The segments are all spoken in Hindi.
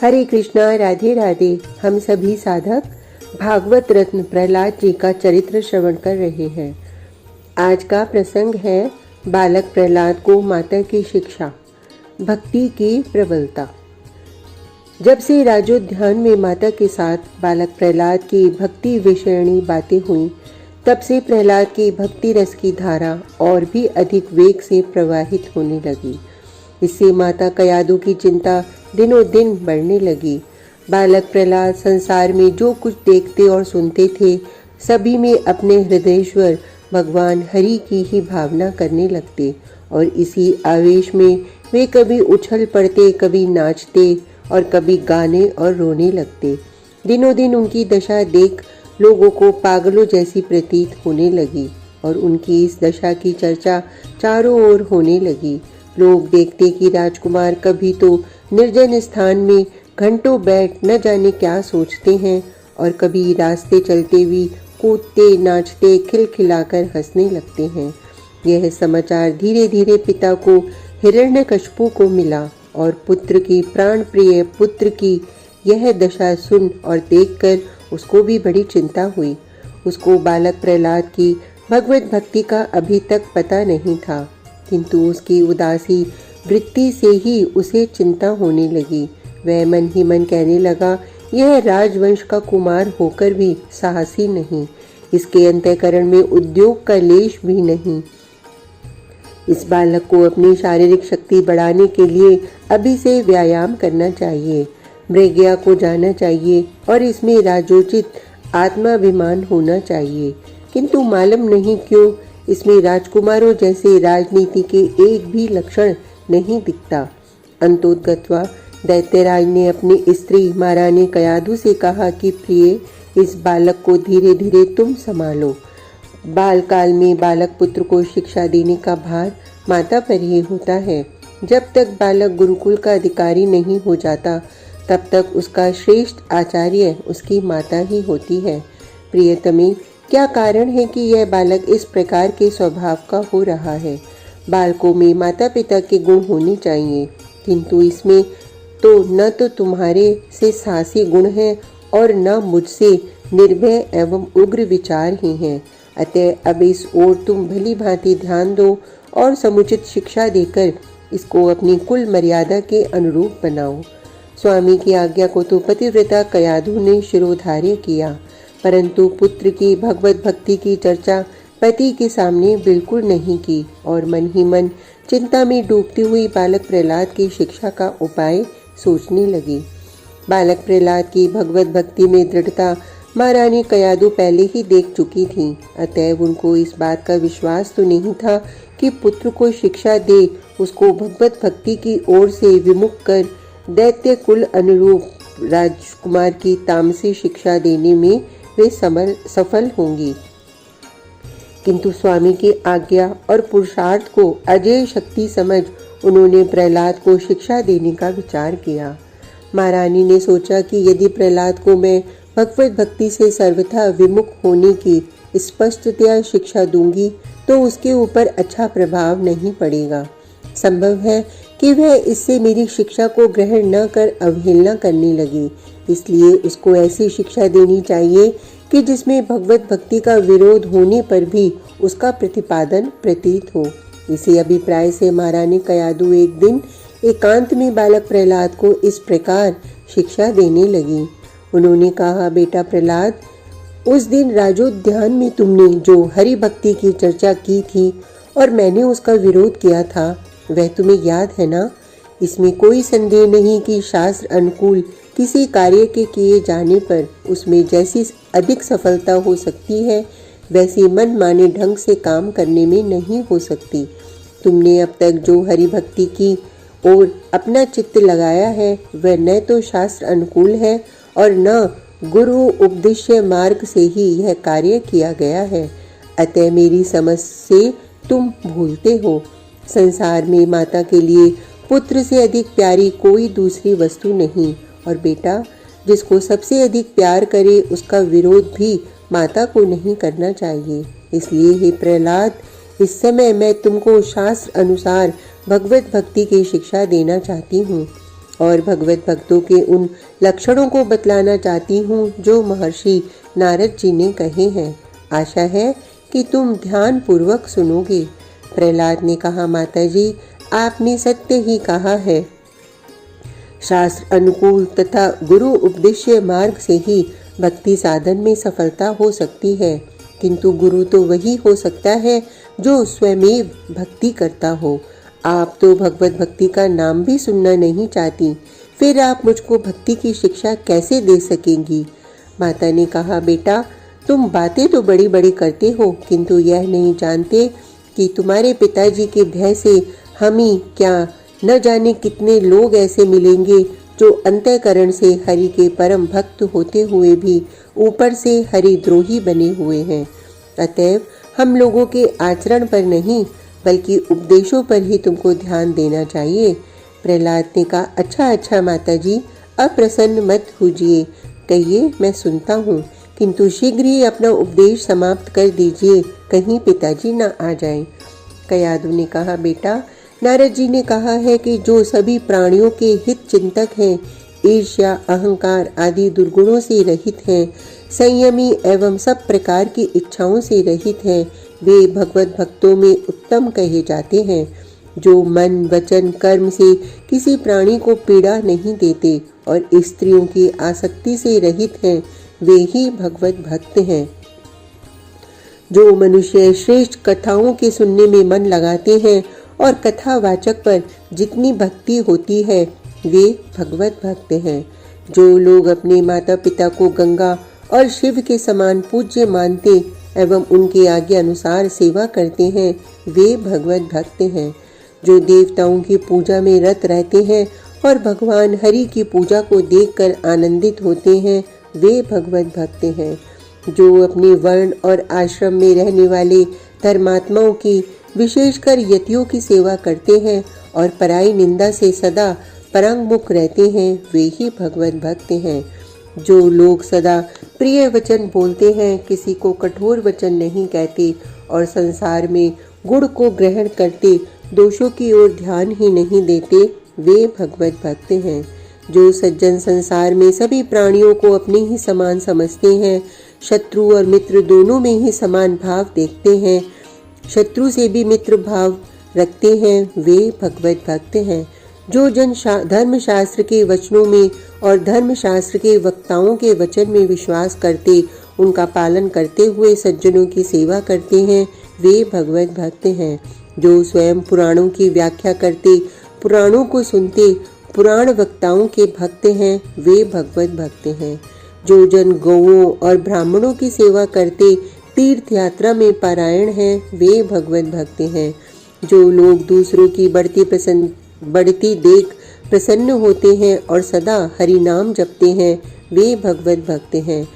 हरे कृष्णा, राधे राधे। हम सभी साधक भागवत रत्न प्रहलाद जी का चरित्र श्रवण कर रहे हैं। आज का प्रसंग है बालक प्रहलाद को माता की शिक्षा, भक्ति की प्रबलता। जब से राजोद्यान में माता के साथ बालक प्रहलाद की भक्ति विषयणी बातें हुई, तब से प्रहलाद की भक्ति रस की धारा और भी अधिक वेग से प्रवाहित होने लगी। इससे माता कयादु की चिंता दिनों दिन बढ़ने लगी। बालक प्रहलाद संसार में जो कुछ देखते और सुनते थे, सभी में अपने हृदयेश्वर भगवान हरि की ही भावना करने लगते और इसी आवेश में वे कभी उछल पड़ते, कभी नाचते और कभी गाने और रोने लगते। दिनों दिन उनकी दशा देख लोगों को पागलों जैसी प्रतीत होने लगी और उनकी इस दशा की चर्चा चारों ओर होने लगी। लोग देखते कि राजकुमार कभी तो निर्जन स्थान में घंटों बैठ न जाने क्या सोचते हैं और कभी रास्ते चलते भी कूदते, नाचते, खिलखिलाकर हंसने लगते हैं। यह समाचार धीरे धीरे पिता को हिरण्यकशिपु को मिला और पुत्र की प्राण प्रिय पुत्र की यह दशा सुन और देखकर उसको भी बड़ी चिंता हुई। उसको बालक प्रहलाद की भगवत भक्ति का अभी तक पता नहीं था, किंतु उसकी उदासी वृत्ति से ही उसे चिंता होने लगी। वह मन ही मन कहने लगा, यह राजवंश का कुमार होकर भी साहसी नहीं, इसके अंतःकरण में उद्योग का लेश भी नहीं। इस बालक को अपनी शारीरिक शक्ति बढ़ाने के लिए अभी से व्यायाम करना चाहिए, मृगया को जाना चाहिए और इसमें राजोचित आत्माभिमान होना चाहिए। किंतु मालूम नहीं क्यों इसमें राजकुमारों जैसे राजनीति के एक भी लक्षण नहीं दिखता। अंतोगत्वा दैत्यराज ने अपनी स्त्री महारानी कयादु से कहा कि प्रिय, इस बालक को धीरे धीरे तुम संभालो। बाल काल में बालक पुत्र को शिक्षा देने का भार माता पर ही होता है। जब तक बालक गुरुकुल का अधिकारी नहीं हो जाता, तब तक उसका श्रेष्ठ आचार्य उसकी माता ही होती है। प्रियतमे, क्या कारण है कि यह बालक इस प्रकार के स्वभाव का हो रहा है? बालकों में माता पिता के गुण होने चाहिए, किंतु इसमें तो न तो तुम्हारे से साहसी गुण हैं और न मुझसे निर्भय एवं उग्र विचार ही हैं। अतः अब इस ओर तुम भली भांति ध्यान दो और समुचित शिक्षा देकर इसको अपनी कुल मर्यादा के अनुरूप बनाओ। स्वामी की आज्ञा को तो पतिव्रता कयादु ने शिरोधार्य किया, परंतु पुत्र की भगवत भक्ति की चर्चा पति के सामने बिल्कुल नहीं की और मन ही मन चिंता में डूबती हुई बालक प्रहलाद की शिक्षा का उपाय सोचने लगी। बालक प्रहलाद की भगवत भक्ति में दृढ़ता महारानी कयादु पहले ही देख चुकी थी, अतएव उनको इस बात का विश्वास तो नहीं था कि पुत्र को शिक्षा दे उसको भगवत भक्ति की ओर से विमुख कर दैत्य कुल अनुरूप राजकुमार की तामसी शिक्षा देने में वे सफल होंगी। किंतु स्वामी की आज्ञा और पुरुषार्थ को अजय शक्ति समझ उन्होंने प्रहलाद को शिक्षा देने का विचार किया। महारानी ने सोचा कि यदि प्रहलाद को मैं भगवत भक्ति से सर्वथा विमुख होने की स्पष्टतया शिक्षा दूंगी तो उसके ऊपर अच्छा प्रभाव नहीं पड़ेगा। संभव है कि वह इससे मेरी शिक्षा को ग्रहण न कर अवहेलना करने लगे। इसलिए उसको ऐसी शिक्षा देनी चाहिए कि जिसमें भगवत भक्ति का विरोध होने पर भी उसका प्रतिपादन प्रतीत हो। इसी अभिप्राय से महारानी कयादु एक दिन एकांत में बालक प्रहलाद को इस प्रकार शिक्षा देने लगी। उन्होंने कहा, बेटा प्रहलाद, उस दिन राजोद्यान में तुमने जो हरि भक्ति की चर्चा की थी और मैंने उसका विरोध किया था, वह तुम्हें याद है ना? इसमें कोई संदेह नहीं कि शास्त्र अनुकूल किसी कार्य के किए जाने पर उसमें जैसी अधिक सफलता हो सकती है, वैसी मन माने ढंग से काम करने में नहीं हो सकती। तुमने अब तक जो हरि भक्ति की ओर अपना चित्त लगाया है, वह न तो शास्त्र अनुकूल है और न गुरु उपदेश्य मार्ग से ही यह कार्य किया गया है। अतः मेरी समझ से तुम भूलते हो। संसार में माता के लिए पुत्र से अधिक प्यारी कोई दूसरी वस्तु नहीं, और बेटा, जिसको सबसे अधिक प्यार करे उसका विरोध भी माता को नहीं करना चाहिए। इसलिए हे प्रहलाद, इस समय मैं तुमको शास्त्र अनुसार भगवत भक्ति की शिक्षा देना चाहती हूँ। और भगवत भक्तों के उन लक्षणों को बतलाना चाहती हूँ जो महर्षि नारद जी ने कहे हैं। आशा है कि तुम ध्यान पूर्वक सुनोगे। प्रहलाद ने कहा, माताजी, आपने सत्य ही कहा है। शास्त्र अनुकूल तथा गुरु उपदेश्य मार्ग से ही भक्ति साधन में सफलता हो सकती है, किंतु गुरु तो वही हो सकता है जो स्वयमेव भक्ति करता हो। आप तो भगवत भक्ति का नाम भी सुनना नहीं चाहती, फिर आप मुझको भक्ति की शिक्षा कैसे दे सकेंगी? माता ने कहा, बेटा, तुम बातें तो बड़ी बड़ी करते हो, किंतु यह नहीं जानते कि तुम्हारे पिताजी के भय से हम ही क्या न जाने कितने लोग ऐसे मिलेंगे जो अंतःकरण से हरि के परम भक्त होते हुए भी ऊपर से हरिद्रोही बने हुए हैं। अतएव हम लोगों के आचरण पर नहीं बल्कि उपदेशों पर ही तुमको ध्यान देना चाहिए। प्रहलाद ने कहा, अच्छा माताजी, अप्रसन्न मत होजिए, कहिए, मैं सुनता हूँ, किंतु शीघ्र ही अपना उपदेश समाप्त कर दीजिए, कहीं पिताजी न आ जाएं। कयाधु ने कहा, बेटा, नारद जी ने कहा है कि जो सभी प्राणियों के हित चिंतक हैं, ईर्ष्या, अहंकार आदि दुर्गुणों से रहित हैं, संयमी एवं सब प्रकार की इच्छाओं से रहित हैं, वे भगवत भक्तों में उत्तम कहे जाते हैं। जो मन, वचन, कर्म से किसी प्राणी को पीड़ा नहीं देते और स्त्रियों की आसक्ति से रहित हैं, वे ही भगवत भक्त हैं। जो मनुष्य श्रेष्ठ कथाओं के सुनने में मन लगाते हैं और कथावाचक पर जितनी भक्ति होती है, वे भगवत भक्त हैं। जो लोग अपने माता पिता को गंगा और शिव के समान पूज्य मानते एवं उनके आज्ञा अनुसार सेवा करते हैं, वे भगवत भक्त हैं। जो देवताओं की पूजा में रत रहते हैं और भगवान हरि की पूजा को देखकर आनंदित होते हैं, वे भगवत भक्त हैं। जो अपने वर्ण और आश्रम में रहने वाले धर्मात्माओं की, विशेषकर यतियों की सेवा करते हैं और पराई निंदा से सदा परांगमुख रहते हैं, वे ही भगवत भक्त हैं। जो लोग सदा प्रिय वचन बोलते हैं, किसी को कठोर वचन नहीं कहते और संसार में गुण को ग्रहण करते, दोषों की ओर ध्यान ही नहीं देते, वे भगवत भक्त हैं। जो सज्जन संसार में सभी प्राणियों को अपने ही समान समझते हैं, शत्रु और मित्र दोनों में ही समान भाव देखते हैं, शत्रु से भी मित्र भाव रखते हैं, वे भगवत भक्त हैं। जो जन धर्मशास्त्र के वचनों में और धर्मशास्त्र के वक्ताओं के वचन में विश्वास करते, उनका पालन करते हुए सज्जनों की सेवा करते हैं, वे भगवत भक्त हैं। जो स्वयं पुराणों की व्याख्या करते, पुराणों को सुनते, पुराण वक्ताओं के भक्त हैं, वे भगवत भक्त हैं। जो जन गौओं और ब्राह्मणों की सेवा करते, तीर्थ यात्रा में पारायण हैं, वे भगवत भक्त हैं। जो लोग दूसरों की बढ़ती देख प्रसन्न होते हैं और सदा हरि नाम जपते हैं, वे भगवत भक्त हैं।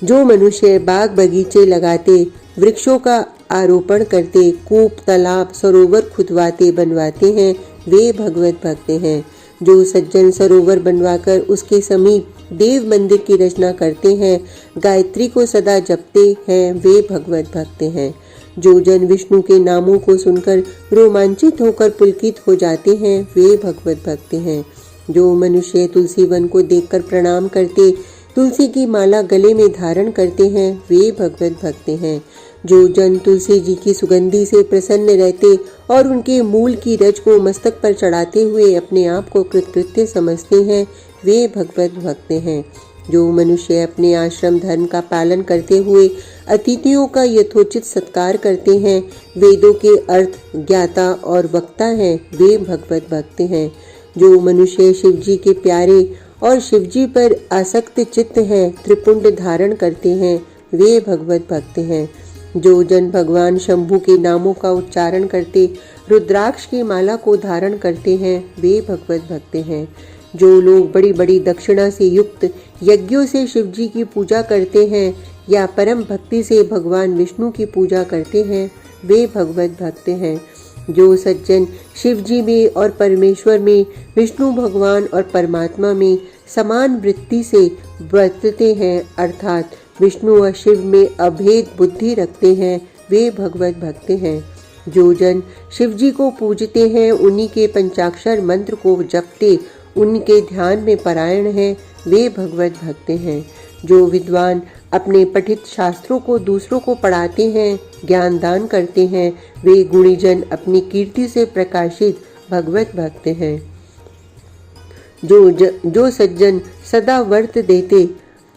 जो मनुष्य बाग बगीचे लगाते, वृक्षों का आरोपण करते, कूप, तालाब, सरोवर खुदवाते बनवाते हैं, वे भगवत भक्त हैं। जो सज्जन सरोवर बनवाकर उसके समीप देव मंदिर की रचना करते हैं, गायत्री को सदा जपते हैं, वे भगवत भक्त हैं। जो जन विष्णु के नामों को सुनकर रोमांचित होकर पुलकित हो जाते हैं, वे भगवत भक्त हैं। जो मनुष्य तुलसी वन को देखकर प्रणाम करते, तुलसी की माला गले में धारण करते हैं, वे भगवत भक्त हैं। जो जन तुलसी जी की सुगंधि से प्रसन्न रहते और उनके मूल की रज को मस्तक पर चढ़ाते हुए अपने आप को कृतकृत्य समझते हैं, वे भगवत भक्त हैं। जो मनुष्य अपने आश्रम धर्म का पालन करते हुए अतिथियों का यथोचित सत्कार करते हैं, वेदों के अर्थ ज्ञाता और वक्ता हैं, वे भगवत भक्त हैं। जो मनुष्य शिवजी के प्यारे और शिवजी पर आसक्त चित्त हैं, त्रिपुंड धारण करते हैं, वे भगवत भक्त हैं। जो जन भगवान शंभु के नामों का उच्चारण करते, रुद्राक्ष की माला को धारण करते हैं, वे भगवत भक्त हैं। जो लोग बड़ी बड़ी दक्षिणा से युक्त यज्ञों से शिवजी की पूजा करते हैं या परम भक्ति से भगवान विष्णु की पूजा करते हैं, वे भगवत भक्त हैं। जो सज्जन शिवजी में और परमेश्वर में, विष्णु भगवान और परमात्मा में समान वृत्ति से बरतते हैं, अर्थात विष्णु और शिव में अभेद बुद्धि रखते हैं, वे भगवत भक्त हैं। जो जन शिव जी को पूजते हैं, उन्हीं के पंचाक्षर मंत्र को जपते, उनके ध्यान में परायण हैं, वे भगवत भक्त हैं। जो विद्वान अपने पठित शास्त्रों को दूसरों को पढ़ाते हैं, ज्ञान दान करते हैं, वे गुणीजन अपनी कीर्ति से प्रकाशित भगवत भक्त हैं। जो सज्जन सदा व्रत देते,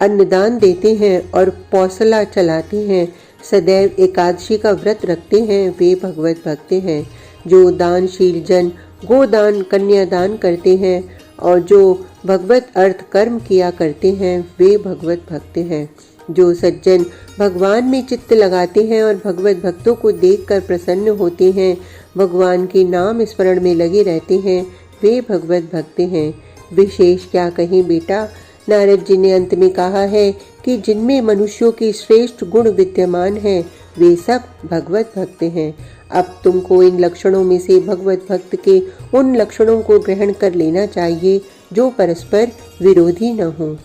अन्नदान देते हैं और पौसला चलाते हैं, सदैव एकादशी का व्रत रखते हैं, वे भगवत भक्त हैं। जो दानशील जन गोदान कन्यादान करते हैं और जो भगवत अर्थ कर्म किया करते हैं, वे भगवत भक्त हैं। जो सज्जन भगवान में चित्त लगाते हैं और भगवत भक्तों को देखकर प्रसन्न होते हैं, भगवान के नाम स्मरण में लगे रहते हैं, वे भगवत भक्त हैं। विशेष क्या कहें बेटा, नारद जी ने अंत में कहा है कि जिनमें मनुष्यों के श्रेष्ठ गुण विद्यमान हैं, वे सब भगवत भक्त हैं। अब तुमको इन लक्षणों में से भगवत भक्त के उन लक्षणों को ग्रहण कर लेना चाहिए जो परस्पर विरोधी न हो।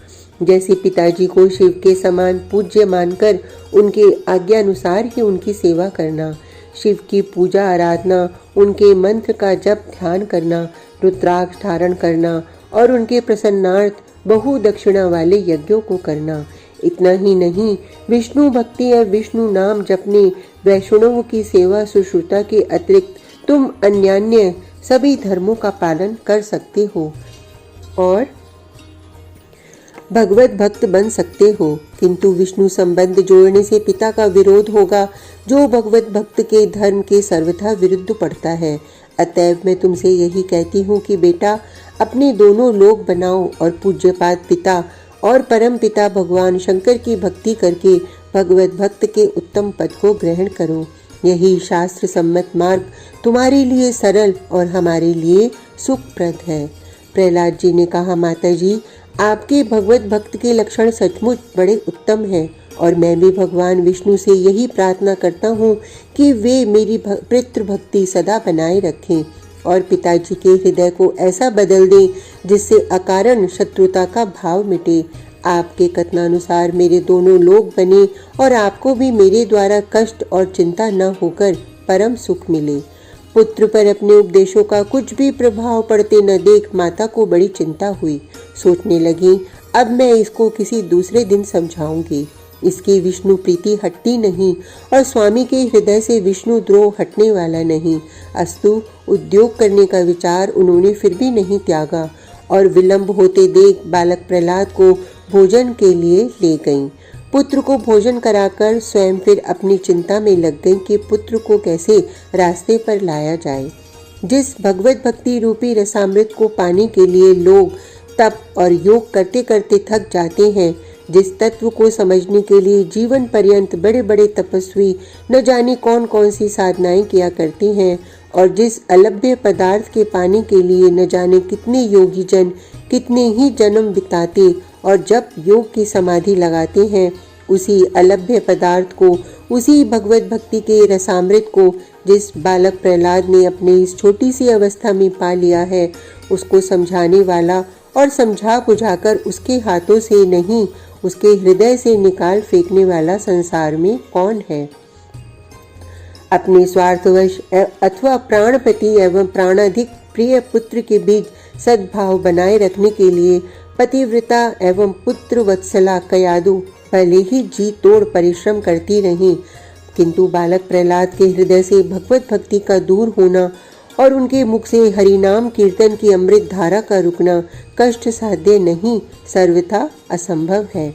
जैसे पिताजी को शिव के समान पूज्य मानकर उनके आज्ञानुसार ही उनकी सेवा करना, शिव की पूजा आराधना, उनके मंत्र का जप ध्यान करना, रुद्राक्ष धारण करना और उनके प्रसन्नार्थ बहु दक्षिणा वाले यज्ञों को करना। इतना ही नहीं, विष्णु भक्ति और विष्णु नाम जपने, वैष्णवों की सेवा शुश्रूषा के अतिरिक्त तुम अन्यान्य सभी धर्मों का पालन कर सकते हो और भगवत भक्त बन सकते हो। किंतु विष्णु संबंध जोड़ने से पिता का विरोध होगा, जो भगवत भक्त के धर्म के सर्वथा विरुद्ध पड़ता है। अतएव मैं तुमसे यही कहती हूँ कि बेटा, अपने दोनों लोक बनाओ और पूज्यपाद पिता और परम पिता भगवान शंकर की भक्ति करके भगवत भक्त के उत्तम पद को ग्रहण करो। यही शास्त्र सम्मत मार्ग तुम्हारे लिए सरल और हमारे लिए सुखप्रद है। प्रहलाद जी ने कहा, माता जी, आपके भगवत भक्त के लक्षण सचमुच बड़े उत्तम हैं और मैं भी भगवान विष्णु से यही प्रार्थना करता हूँ कि वे मेरी पितृभक्ति सदा बनाए रखें और पिताजी के हृदय को ऐसा बदल दें जिससे अकारण शत्रुता का भाव मिटे। आपके कथनानुसार मेरे दोनों लोक बने और आपको भी मेरे द्वारा कष्ट और चिंता न होकर परम सुख मिले। पुत्र पर अपने उपदेशों का कुछ भी प्रभाव पड़ते न देख माता को बड़ी चिंता हुई। सोचने लगी, अब मैं इसको किसी दूसरे दिन समझाऊंगी। इसकी विष्णु प्रीति हटती नहीं और स्वामी के हृदय से विष्णु द्रोह हटने वाला नहीं। अस्तु, उद्योग करने का विचार उन्होंने फिर भी नहीं त्यागा और विलंब होते देख बालक प्रहलाद को भोजन के लिए ले गईं। पुत्र को भोजन कराकर स्वयं फिर अपनी चिंता में लग गई कि पुत्र को कैसे रास्ते पर लाया जाए। जिस भगवत भक्ति रूपी रसामृत को पाने के लिए लोग तप और योग करते करते थक जाते हैं, जिस तत्व को समझने के लिए जीवन पर्यंत बड़े बड़े तपस्वी न जाने कौन कौन सी साधनाएं किया करते हैं और जिस अलभ्य पदार्थ के पाने के लिए न जाने कितने योगी जन कितने ही जन्म बिताते और जब योग की समाधि लगाते हैं, उसी अलभ्य पदार्थ को, उसी भगवत भक्ति के रसामृत को जिस बालक प्रहलाद ने अपने इस छोटी सी अवस्था में पा लिया है, उसको समझाने वाला और समझा बुझाकर उसके हाथों से नहीं उसके हृदय से निकाल फेंकने वाला संसार में कौन है। अपने स्वार्थवश अथवा प्राणपति एवं प्राणाधिक प्रिय पुत्र के बीच सद्भाव बनाए रखने के लिए पतिव्रता एवं पुत्र वत्सला कयादु भले ही जी तोड़ परिश्रम करती रहीं, किंतु बालक प्रहलाद के हृदय से भगवत भक्ति का दूर होना और उनके मुख से हरिनाम कीर्तन की अमृत धारा का रुकना कष्ट साध्य नहीं, सर्वथा असंभव है।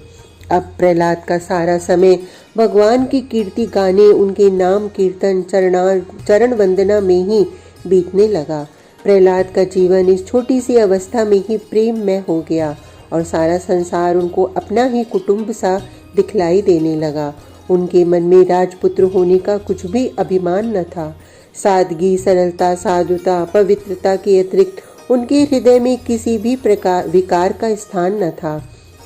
अब प्रहलाद का सारा समय भगवान की कीर्ति गाने, उनके नाम कीर्तन, चरण वंदना में ही बीतने लगा। प्रहलाद का जीवन इस छोटी सी अवस्था में ही प्रेममय हो गया और सारा संसार उनको अपना ही कुटुंब सा दिखलाई देने लगा। उनके मन में राजपुत्र होने का कुछ भी अभिमान न था। सादगी, सरलता, साधुता, पवित्रता के अतिरिक्त उनके हृदय में किसी भी प्रकार विकार का स्थान न था।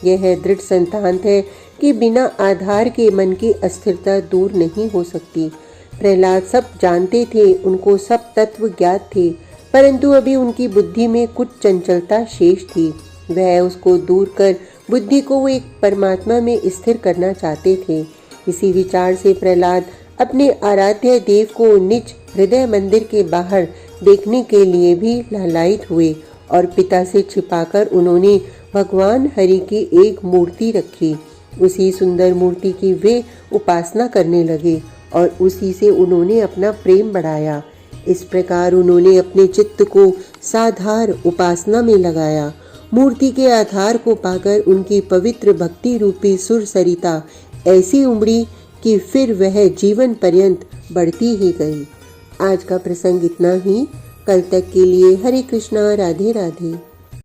यह दृढ़ सिद्धांत है कि बिना आधार के मन की अस्थिरता दूर नहीं हो सकती। प्रहलाद सब जानते थे, उनको सब तत्व ज्ञात थे, परंतु अभी उनकी बुद्धि में कुछ चंचलता शेष थी। वह उसको दूर कर बुद्धि को वो एक परमात्मा में स्थिर करना चाहते थे। इसी विचार से प्रहलाद अपने आराध्य देव को निज हृदय मंदिर के बाहर देखने के लिए भी लालायित हुए और पिता से छिपाकर उन्होंने भगवान हरि की एक मूर्ति रखी। उसी सुंदर मूर्ति की वे उपासना करने लगे और उसी से उन्होंने अपना प्रेम बढ़ाया। इस प्रकार उन्होंने अपने चित्त को साधार उपासना में लगाया। मूर्ति के आधार को पाकर उनकी पवित्र भक्ति रूपी सुर सरिता ऐसी उमड़ी कि फिर वह जीवन पर्यंत बढ़ती ही गई। आज का प्रसंग इतना ही। कल तक के लिए हरे कृष्णा, राधे राधे।